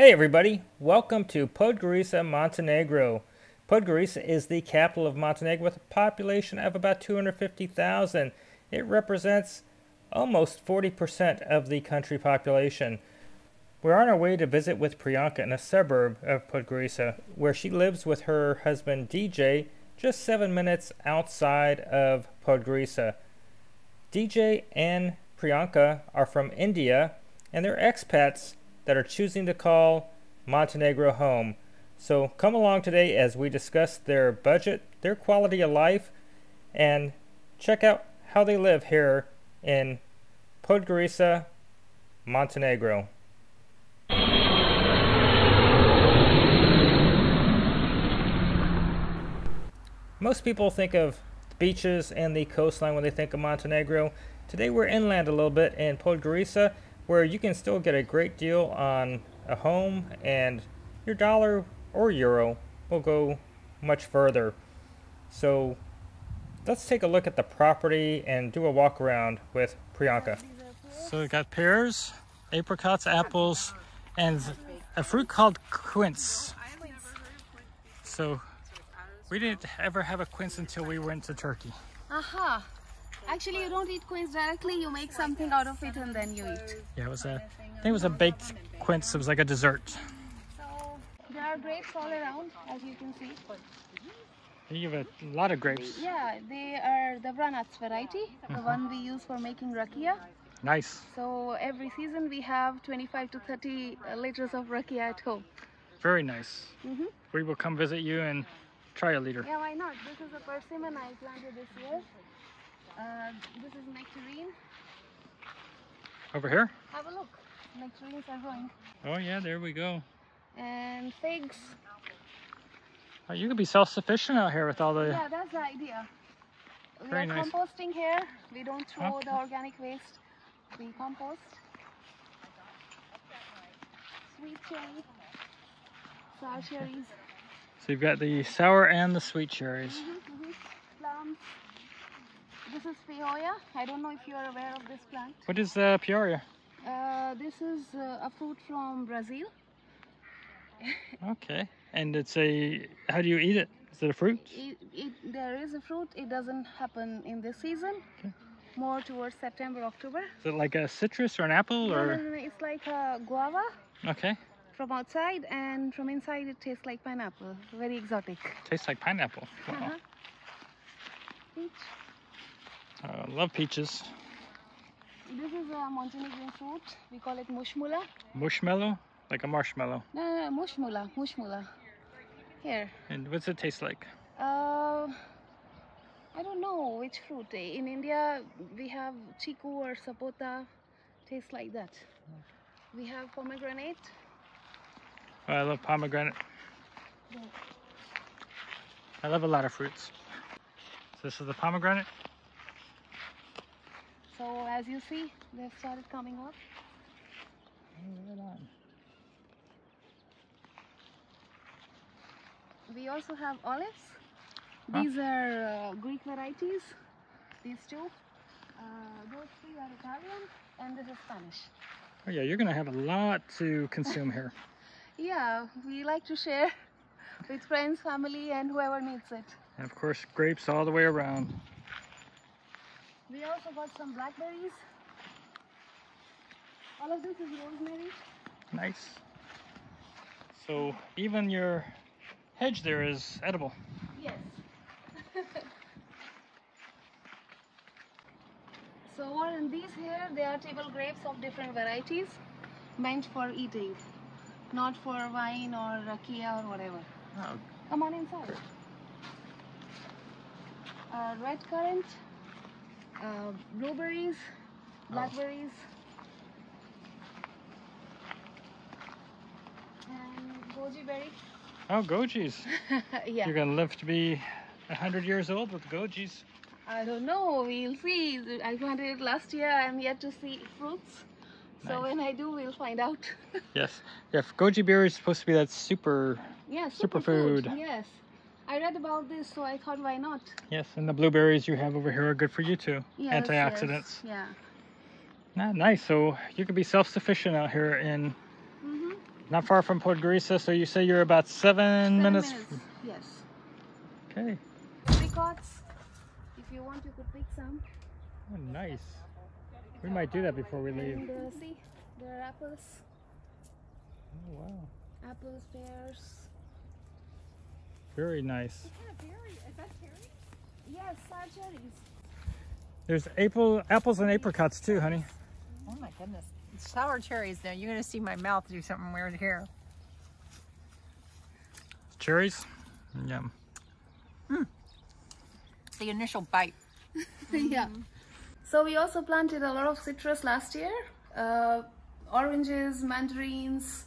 Hey everybody, welcome to Podgorica, Montenegro. Podgorica is the capital of Montenegro with a population of about 250,000. It represents almost 40% of the country population. We're on our way to visit with Priyanka in a suburb of Podgorica, where she lives with her husband DJ, just 7 minutes outside of Podgorica. DJ and Priyanka are from India, and they're expats that are choosing to call Montenegro home. So come along today as we discuss their budget, their quality of life, and check out how they live here in Podgorica, Montenegro. Most people think of the beaches and the coastline when they think of Montenegro. Today we're inland a little bit in Podgorica, where you can still get a great deal on a home, and your dollar or euro will go much further. So let's take a look at the property and do a walk around with Priyanka. So we got pears, apricots, apples, and a fruit called quince. So we didn't ever have a quince until we went to Turkey. Aha. Actually, you don't eat quince directly, you make something out of it and then you eat. Yeah, I think it was a baked quince. It was like a dessert. So, there are grapes all around, as you can see. You have a lot of grapes. Yeah, they are the Branats variety, the one we use for making rakia. Nice. So, every season we have 25 to 30 liters of rakia at home. Very nice. We will come visit you and try a liter. Yeah, why not? This is a persimmon I planted this year. This is nectarine. Over here? Have a look. Nectarines are growing. Oh yeah, there we go. And figs. Oh, you could be self-sufficient out here with all the... Yeah, that's the idea. We Very are nice. composting here. We don't throw Okay. the organic waste. We compost. Sweet cherry. Sour cherries. So you've got the sour and the sweet cherries. Plums. This is peoria. I don't know if you are aware of this plant. What is Peoria? This is a fruit from Brazil. Okay. And it's a... How do you eat it? Is it a fruit? There is a fruit. It doesn't happen in this season. Okay. More towards September, October. Is it like a citrus or an apple? Or... No. It's like a guava. Okay. From outside, and from inside it tastes like pineapple. Very exotic. Tastes like pineapple. Wow. Peach. I love peaches. This is a Montenegrin fruit. We call it mushmula. Mushmallow? Like a marshmallow. No, mushmula. Here. And what's it taste like? I don't know which fruit. In India, we have chiku or sapota. Tastes like that. We have pomegranate. Oh, I love pomegranate. Yeah. I love a lot of fruits. So this is the pomegranate? So as you see, they've started coming up. Right on. We also have olives. These are Greek varieties. These two. Those three are Italian, and this is Spanish. Oh yeah, you're gonna have a lot to consume here. Yeah, we like to share with friends, family, and whoever needs it. And of course, grapes all the way around. We also got some blackberries. All of this is rosemary. Nice. So even your hedge there is edible. Yes. So what in these here, they are table grapes of different varieties, meant for eating, not for wine or rakia or whatever. Oh, Come on inside. Red currant, blueberries, blackberries, and goji berry. oh gojis. Yeah. You're gonna live to be 100 years old with gojis. I don't know, we'll see. I planted it last year. I'm yet to see fruits. So Nice. when I do, we'll find out. Yes. Yeah, goji berry is supposed to be that super Superfood. superfood. Yes. I read about this, so I thought, why not? Yes, and the blueberries you have over here are good for you too. Yes, Antioxidants. yes. Yeah. Nice. So you could be self-sufficient out here in not far from Podgorica, so you say you're about 7 minutes? Yes. Okay. Apricots. If you want, you could pick some. Oh, nice. We might do that before we leave. And see, there are apples. Oh, wow. Apples, pears. Very nice. What kind of berry? Is that cherry? Yes, sour cherries. There's apples and apricots too, honey. Oh my goodness. Sour cherries now. You're going to see my mouth do something weird here. Cherries? Yum. The initial bite. Yeah. So we also planted a lot of citrus last year. Oranges, mandarins,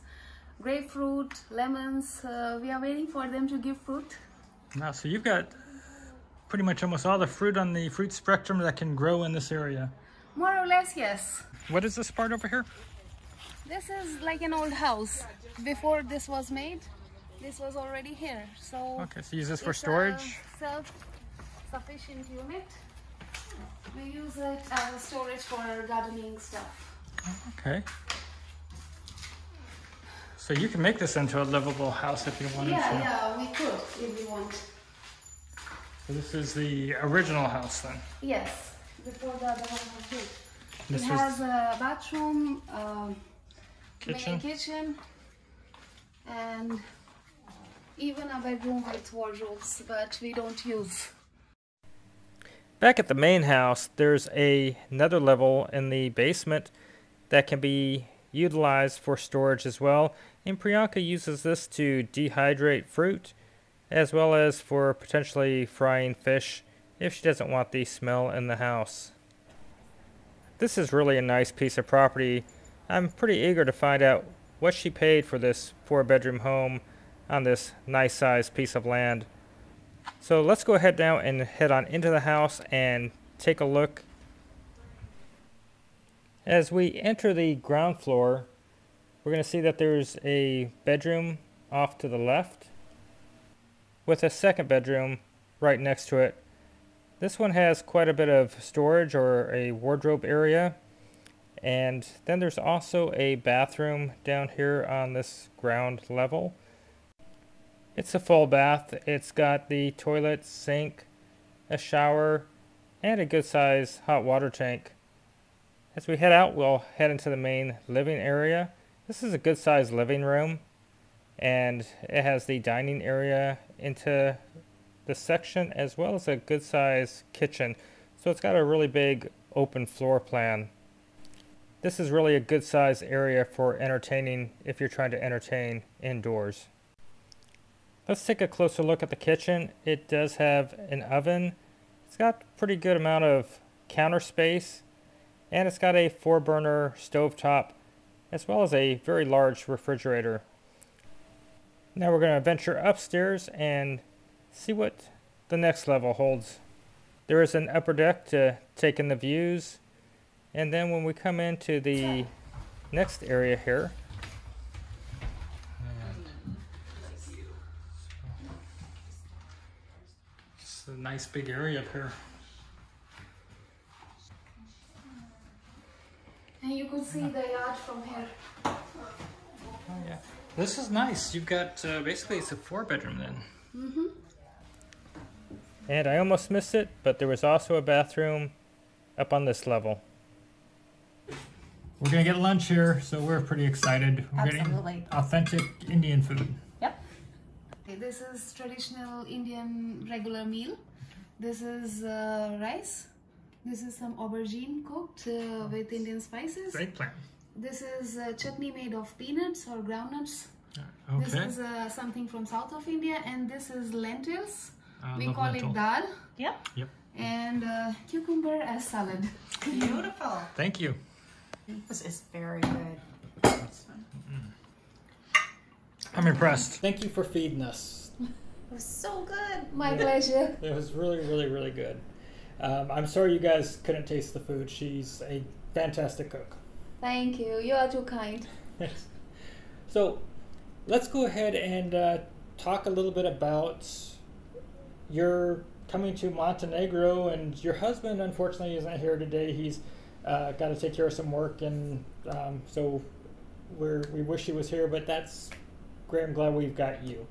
grapefruit, lemons. We are waiting for them to give fruit. Wow, so you've got pretty much almost all the fruit on the fruit spectrum that can grow in this area. More or less, yes. What is this part over here? This is like an old house. Before this was made, this was already here. So Okay, so use this for it's storage? a self-sufficient unit. We use it as a storage for gardening stuff. Okay. So you can make this into a livable house if you wanted to. Yeah, we could if we want. So this is the original house then? Yes, before the other one was built. This It was has a bathroom, kitchen? mini kitchen, and even a bedroom with wardrobes, but we don't use. Back at the main house, there's another level in the basement that can be utilized for storage as well. And Priyanka uses this to dehydrate fruit, as well as for potentially frying fish if she doesn't want the smell in the house. This is really a nice piece of property. I'm pretty eager to find out what she paid for this 4-bedroom home on this nice sized piece of land. So let's go ahead now and head on into the house and take a look. As we enter the ground floor, we're going to see that there's a bedroom off to the left with a second bedroom right next to it. This one has quite a bit of storage or a wardrobe area. And then there's also a bathroom down here on this ground level. It's a full bath. It's got the toilet, sink, a shower, and a good size hot water tank. As we head out, we'll head into the main living area. This is a good size living room, and it has the dining area into the section as well as a good size kitchen. So it's got a really big open floor plan. This is really a good size area for entertaining if you're trying to entertain indoors. Let's take a closer look at the kitchen. It does have an oven. It's got a pretty good amount of counter space, and it's got a 4-burner stovetop as well as a very large refrigerator. Now we're going to venture upstairs and see what the next level holds. There is an upper deck to take in the views, and then when we come into the next area here, it's a nice big area up here. And you could see the yard from here. Oh yeah, this is nice. You've got basically it's a 4-bedroom then. Mm-hmm. And I almost missed it, but there was also a bathroom up on this level. We're gonna get lunch here, so we're pretty excited. We're Absolutely. getting authentic Indian food. Yep. Okay, this is traditional Indian regular meal. This is rice. This is some aubergine cooked with Indian spices. Eggplant. This is chutney made of peanuts or groundnuts. Okay. This is something from south of India, and this is lentils. We love call lentil. it dal. Yep. Yep. And cucumber as salad. Beautiful. Thank you. This is very good. I'm impressed. Thank you for feeding us. It was so good. My pleasure. It was really, really, really good. I'm sorry you guys couldn't taste the food. She's a fantastic cook. Thank you. You are too kind. So let's go ahead and talk a little bit about your coming to Montenegro, and your husband unfortunately isn't here today. He's got to take care of some work, and so we wish he was here, but that's great. I'm glad we've got you.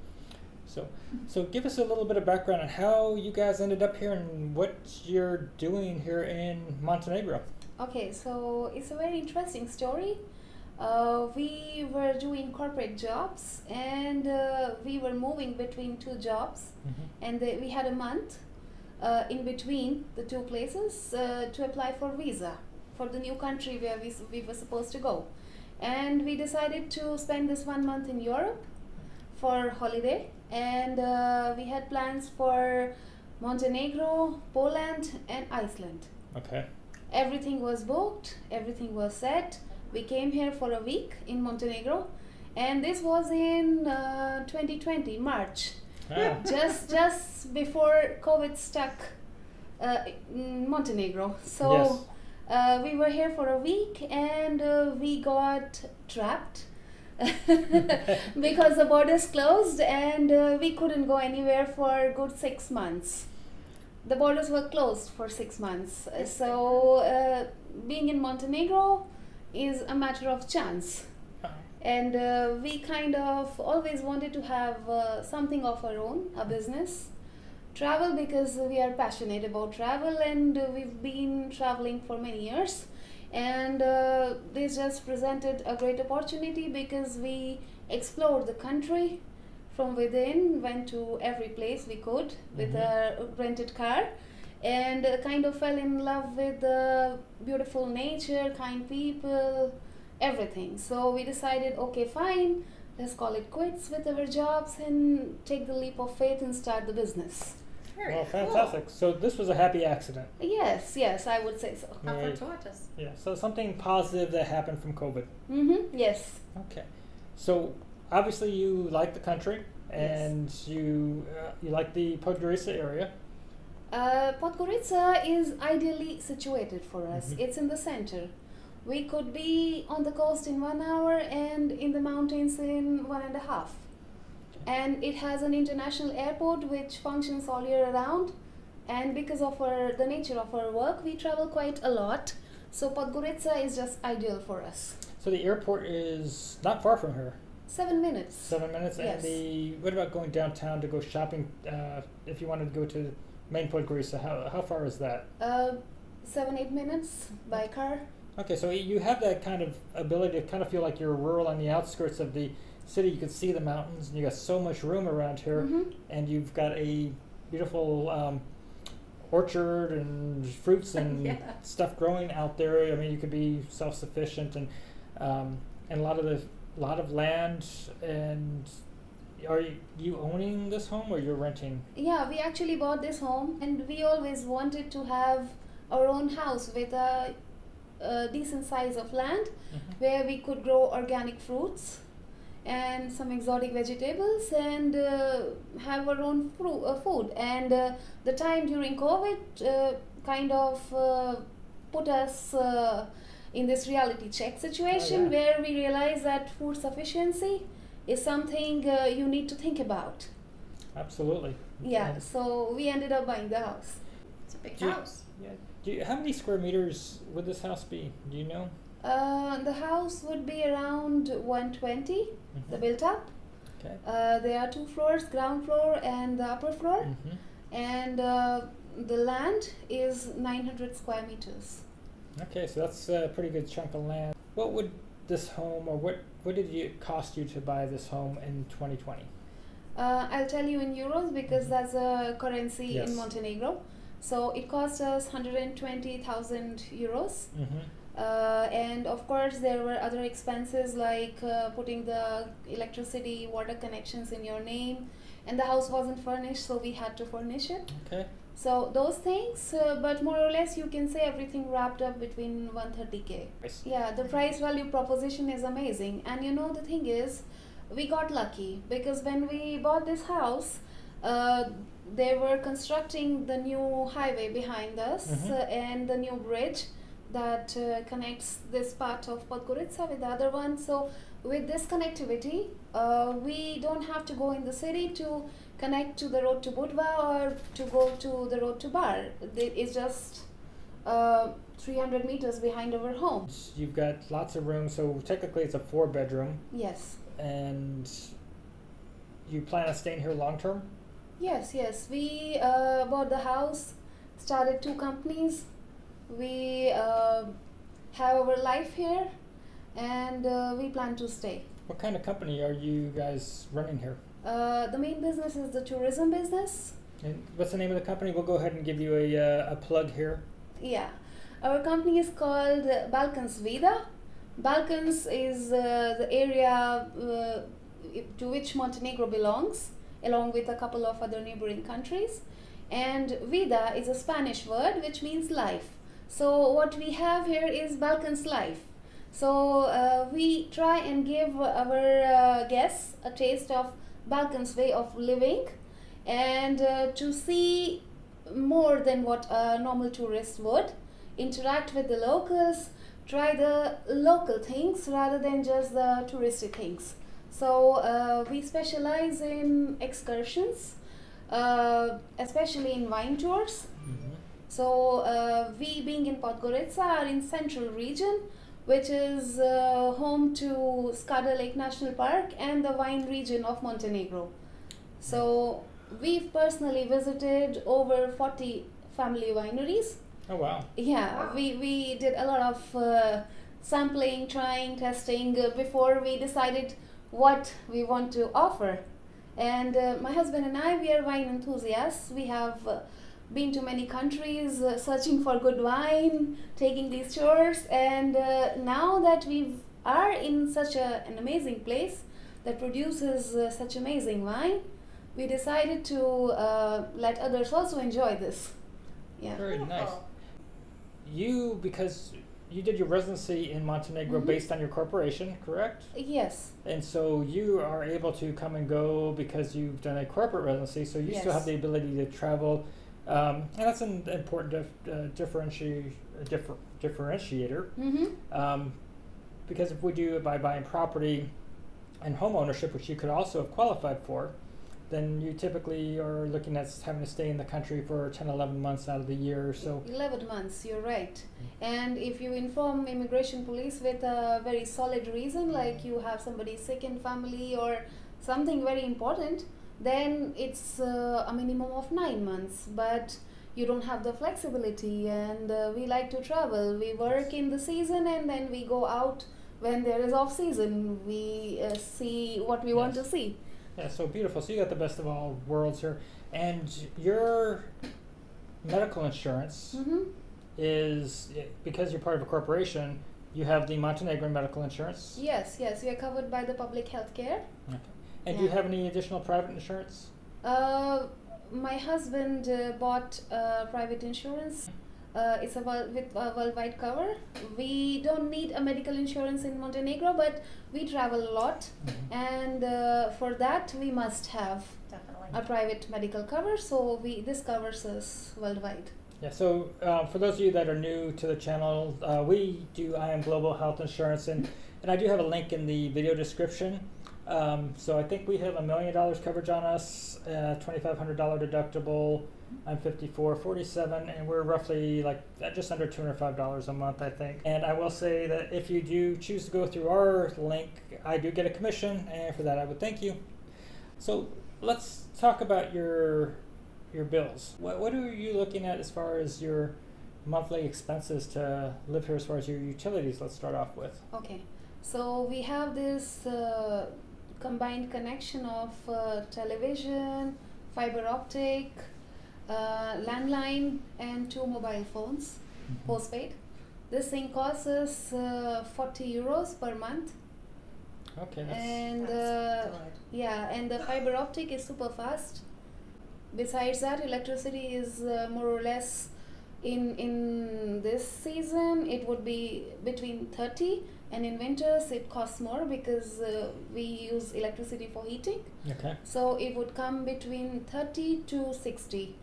So give us a little bit of background on how you guys ended up here and what you're doing here in Montenegro. Okay, so it's a very interesting story. We were doing corporate jobs, and we were moving between two jobs, and we had a month in between the two places to apply for visa for the new country where we were supposed to go. And we decided to spend this 1 month in Europe for holiday, and we had plans for Montenegro, Poland and Iceland. Okay. Everything was booked, everything was set. We came here for a week in Montenegro, and this was in 2020, March. Ah. just before COVID stuck in Montenegro. So we were here for a week, and we got trapped because the borders closed, and we couldn't go anywhere for a good 6 months. The borders were closed for 6 months. So being in Montenegro is a matter of chance. And we kind of always wanted to have something of our own, a business. Travel, because we are passionate about travel, and we've been traveling for many years. And this just presented a great opportunity because we explored the country from within, went to every place we could with a rented car, and kind of fell in love with the beautiful nature, kind people, everything. So we decided, okay, fine, let's call it quits with our jobs and take the leap of faith and start the business. Well, fantastic. So this was a happy accident. Yes, I would say so. Yeah, so something positive that happened from COVID. Yes. Okay. So obviously you like the country, and you like the Podgorica area. Podgorica is ideally situated for us. It's in the center. We could be on the coast in 1 hour and in the mountains in 1.5. And it has an international airport which functions all year round. And because of the nature of our work, we travel quite a lot. So Podgorica is just ideal for us. So the airport is not far from here. 7 minutes. 7 minutes. Yes. And what about going downtown to go shopping? If you wanted to go to main Podgorica, how far is that? 7-8 minutes by car. Okay, so you have that kind of ability to kind of feel like you're rural on the outskirts of the city. You can see the mountains, and you got so much room around here, and you've got a beautiful orchard and fruits and stuff growing out there. I mean, you could be self-sufficient, and a lot of land. And are you owning this home, or you're renting? Yeah, we actually bought this home, and we always wanted to have our own house with a decent size of land where we could grow organic fruits and some exotic vegetables, and have our own food. And the time during COVID kind of put us in this reality check situation where we realized that food sufficiency is something you need to think about. Absolutely. Yeah, so we ended up buying the house. It's a big house. Yeah. How many square meters would this house be? Do you know? The house would be around 120, the built up. Okay. There are 2 floors, ground floor and the upper floor. And the land is 900 square meters. Okay, so that's a pretty good chunk of land. What would this home, or what did it cost you to buy this home in 2020? I'll tell you in euros because that's a currency in Montenegro. So it cost us 120,000 euros. And of course there were other expenses like putting the electricity, water connections in your name, and the house wasn't furnished, so we had to furnish it. Okay. So those things, but more or less you can say everything wrapped up between 130K. Yeah, the price value proposition is amazing. And you know, the thing is, we got lucky because when we bought this house, they were constructing the new highway behind us and the new bridge that connects this part of Podgorica with the other one. So with this connectivity, we don't have to go in the city to connect to the road to Budva or to go to the road to Bar. It's just 300 meters behind our home. You've got lots of room, so technically it's a 4-bedroom. Yes. And you plan on staying here long term? Yes, yes. We bought the house, started 2 companies. We have our life here, and we plan to stay. What kind of company are you guys running here? The main business is the tourism business. And what's the name of the company? We'll go ahead and give you a plug here. Yeah. Our company is called BalkansVida. Balkans is the area to which Montenegro belongs, along with a couple of other neighboring countries. And Vida is a Spanish word which means life. So what we have here is Balkans life. So we try and give our guests a taste of Balkans way of living, and to see more than what a normal tourist would, interact with the locals, try the local things rather than just the touristy things. So we specialize in excursions, especially in wine tours. So we, being in Podgorica, are in central region, which is home to Skadar Lake National Park and the wine region of Montenegro. So we've personally visited over 40 family wineries. Oh wow. Yeah, Wow. we did a lot of sampling, trying, testing before we decided what we want to offer. And my husband and I, we are wine enthusiasts. We have been to many countries searching for good wine, taking these tours, and now that we are in such an amazing place that produces such amazing wine, we decided to let others also enjoy this. Yeah. Very nice. Beautiful. You, because you did your residency in Montenegro based on your corporation, correct? Yes. And so you are able to come and go because you've done a corporate residency, so you still have Yes. the ability to travel. And that's an important differentiator. Because if we do it by buying property and home ownership, which you could also have qualified for, then you typically are looking at having to stay in the country for 10, 11 months out of the year or so. 11 months, you're right. And if you inform immigration police with a very solid reason, like you have somebody sick in family or something very important, then it's a minimum of 9 months. But you don't have the flexibility, and we like to travel. We work in the season and then we go out when there is off season. We see what we want to see. Yeah, so beautiful. So you got the best of all worlds here. And your medical insurance is, because you're part of a corporation, you have the Montenegrin medical insurance. Yes, yes, we are covered by the public health care. Okay. And do you have any additional private insurance? My husband bought private insurance. It's with a worldwide cover. We don't need a medical insurance in Montenegro, but we travel a lot, and for that we must have Definitely. a private medical cover. So this covers us worldwide. Yeah, so for those of you that are new to the channel, we do I Am Global Health Insurance, and I do have a link in the video description. So I think we have $1 million coverage on us, $2,500 deductible. I'm 54, 47, and we're roughly like just under $205 a month, I think. And I will say that if you do choose to go through our link, I do get a commission, and for that I would thank you. So let's talk about your bills. What are you looking at as far as your monthly expenses to live here, as far as your utilities? Let's start off with. Okay, so we have this combined connection of television, fiber optic, landline, and 2 mobile phones, postpaid. This thing costs us 40 euros per month. Okay, And That's good. yeah, and the fiber optic is super fast. Besides that, electricity is more or less in this season it would be between 30, and in winters it costs more because we use electricity for heating. okay. So it would come between 30 to 60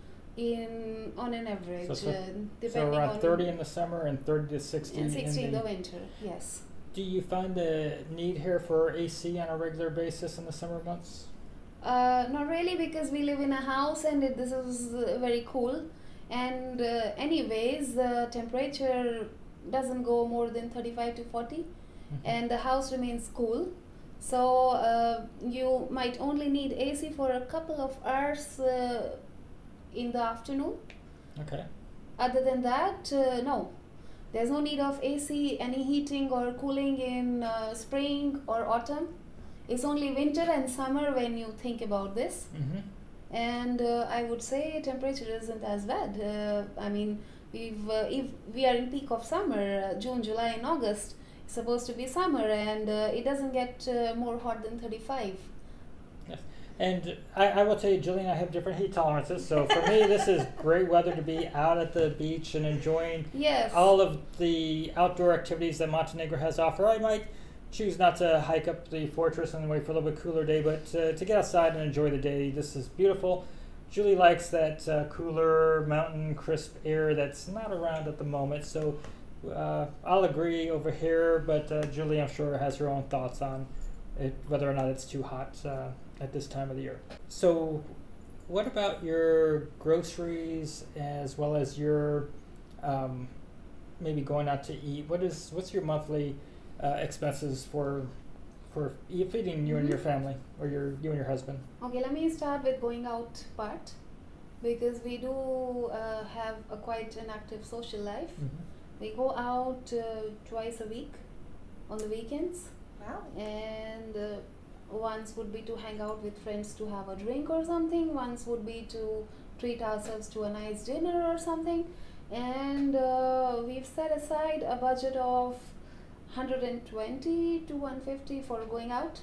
on an average, So depending around on 30 in the summer and 30 to 60, and 60 in the the winter. Yes. Do you find the need here for AC on a regular basis in the summer months? Not really, because we live in a house and this is very cool. And anyways, the temperature doesn't go more than 35 to 40, and the house remains cool. So you might only need AC for a couple of hours in the afternoon. Okay. Other than that, no. There's no need of AC, any heating or cooling in spring or autumn. It's only winter and summer when you think about this. And I would say temperature isn't as bad. I mean, if we are in peak of summer, June, July, and August, it's supposed to be summer, and it doesn't get more hot than 35. Yes. And I will tell you, Julie and I have different heat tolerances. So for me, this is great weather to be out at the beach and enjoying all of the outdoor activities that Montenegro has to offer. I might choose not to hike up the fortress and wait for a little bit cooler day, but to get outside and enjoy the day, this is beautiful. Julie likes that cooler mountain crisp air that's not around at the moment. So I'll agree over here, but Julie, I'm sure, has her own thoughts on it, whether or not it's too hot at this time of the year. So what about your groceries as well as your maybe going out to eat? What's your monthly expenses for feeding you and your family, or you and your husband? Okay, let me start with going out part, because we do have quite an active social life. We go out twice a week on the weekends. Wow. And once would be to hang out with friends to have a drink or something. Once would be to treat ourselves to a nice dinner or something. And we've set aside a budget of 120 to 150 for going out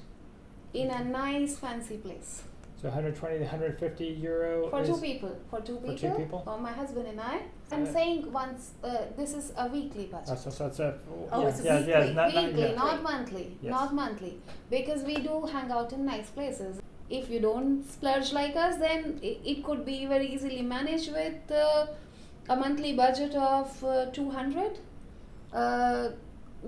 in a nice fancy place. So 120 to 150 euro for two people. For two people. My husband and I. I'm saying once. This is a weekly budget. So it's a it's weekly, not monthly. Yes. Not monthly, because we do hang out in nice places. If you don't splurge like us, then it could be very easily managed with a monthly budget of 200,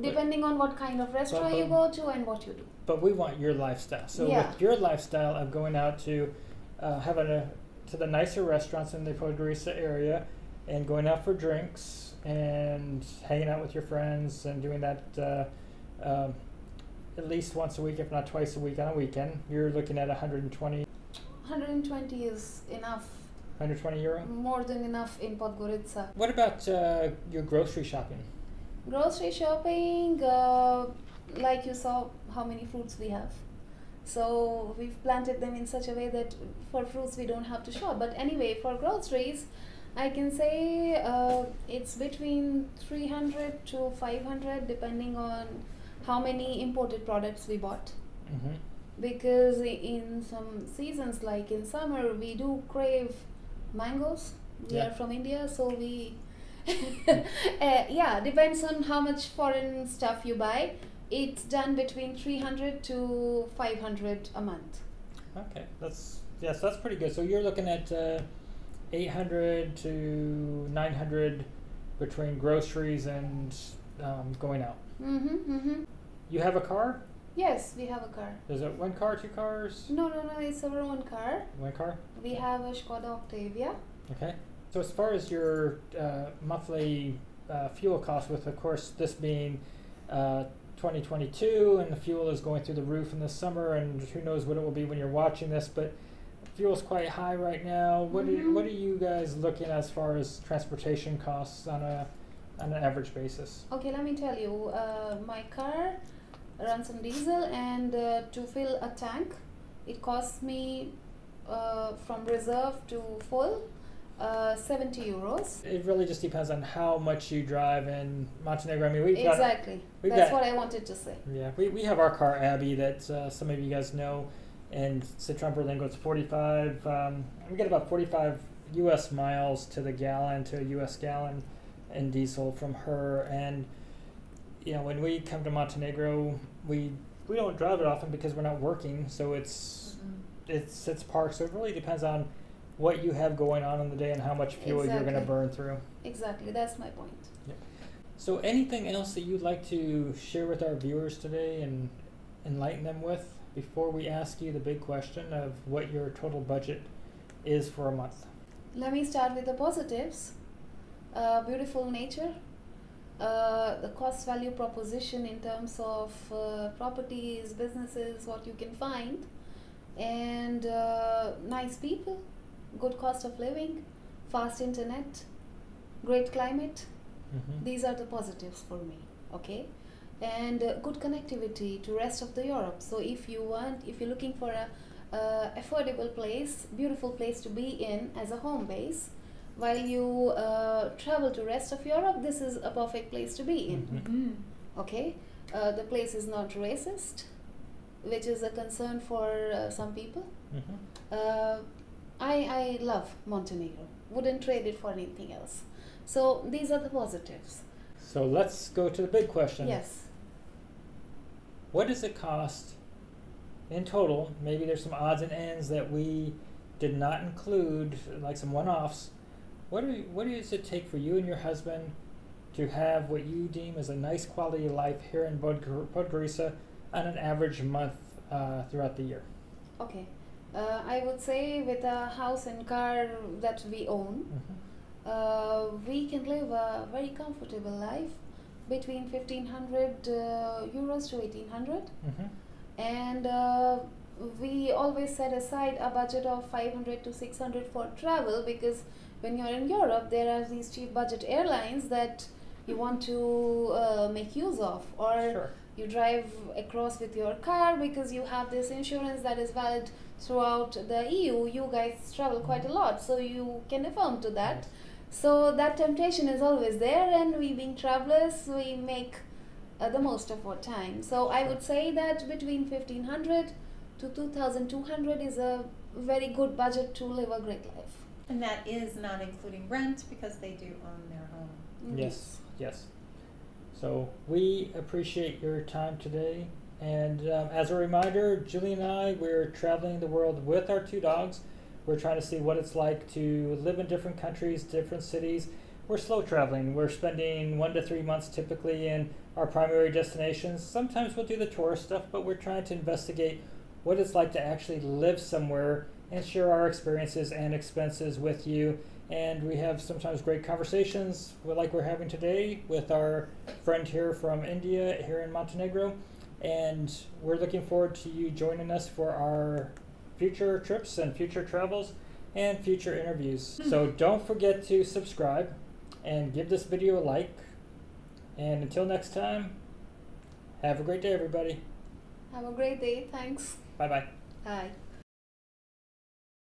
depending on what kind of restaurant you go to and what you do. But we want your lifestyle. So with your lifestyle of going out to to the nicer restaurants in the Podgorica area and going out for drinks and hanging out with your friends and doing that at least once a week, if not twice a week on a weekend, you're looking at 120. 120 is enough. 120 euro? More than enough in Podgorica. What about your grocery shopping? Grocery shopping, like you saw how many fruits we have. So we've planted them in such a way that for fruits we don't have to shop. But anyway, for groceries, I can say it's between 300 to 500 depending on how many imported products we bought. Because in some seasons, like in summer, we do crave mangoes. We are from India, so we depends on how much foreign stuff you buy. It's done between 300 to 500 a month. Okay, that's pretty good. So you're looking at 800 to 900 between groceries and going out. You have a car? Yes, we have a car. Is it one car, two cars? No, it's our own car. One car? We have a Skoda Octavia. Okay. So as far as your monthly fuel costs, with of course this being 2022 and the fuel is going through the roof in the summer, and who knows what it will be when you're watching this, but fuel's quite high right now. What are you guys looking as far as transportation costs on an average basis? Okay, let me tell you. My car runs on diesel, and to fill a tank, it costs me from reserve to full 70 euros. It really just depends on how much you drive in Montenegro. I mean, That's what I wanted to say. Yeah, we have our car Abby that some of you guys know, and Citron Berlingo, it's 45. We get about 45 U.S. miles to the gallon, to a U.S. gallon in diesel from her. And you know, when we come to Montenegro, we don't drive it often because we're not working, so it's parked. So it really depends on what you have going on in the day and how much fuel you're going to burn through. Exactly, that's my point. Yeah. So anything else that you'd like to share with our viewers today and enlighten them with before we ask you the big question of what your total budget is for a month? Let me start with the positives. Beautiful nature, the cost value proposition in terms of properties, businesses, what you can find, and nice people, good cost of living, fast internet, great climate. These are the positives for me. Okay, and good connectivity to rest of the Europe. So if you're looking for a affordable place, beautiful place to be in as a home base, while you travel to rest of Europe, this is a perfect place to be in. Okay, the place is not racist, which is a concern for some people. I love Montenegro. Wouldn't trade it for anything else. So these are the positives. So let's go to the big question. Yes. What does it cost in total? Maybe there's some odds and ends that we did not include, like some one-offs. What does it take for you and your husband to have what you deem as a nice quality of life here in Podgorica on an average month throughout the year? Okay. I would say with a house and car that we own, we can live a very comfortable life between 1,500 euros to 1,800. And we always set aside a budget of 500 to 600 for travel, because when you're in Europe, there are these cheap budget airlines that you want to make use of, or you drive across with your car because you have this insurance that is valid throughout the EU. You guys travel quite a lot, so you can affirm to that. So that temptation is always there, and we being travelers, we make the most of our time. So I would say that between 1,500 to 2,200 is a very good budget to live a great life. And that is not including rent, because they do own their home. Yes, yes. So we appreciate your time today. And as a reminder, Julie and I, we're traveling the world with our two dogs. We're trying to see what it's like to live in different countries, different cities. We're slow traveling. We're spending 1 to 3 months typically in our primary destinations. Sometimes we'll do the tourist stuff, but we're trying to investigate what it's like to actually live somewhere and share our experiences and expenses with you. And we have sometimes great conversations like we're having today with our friend here from India, here in Montenegro. And we're looking forward to you joining us for our future trips and future travels and future interviews. So don't forget to subscribe and give this video a like. And until next time, have a great day, everybody. Have a great day. Thanks. Bye-bye. Bye.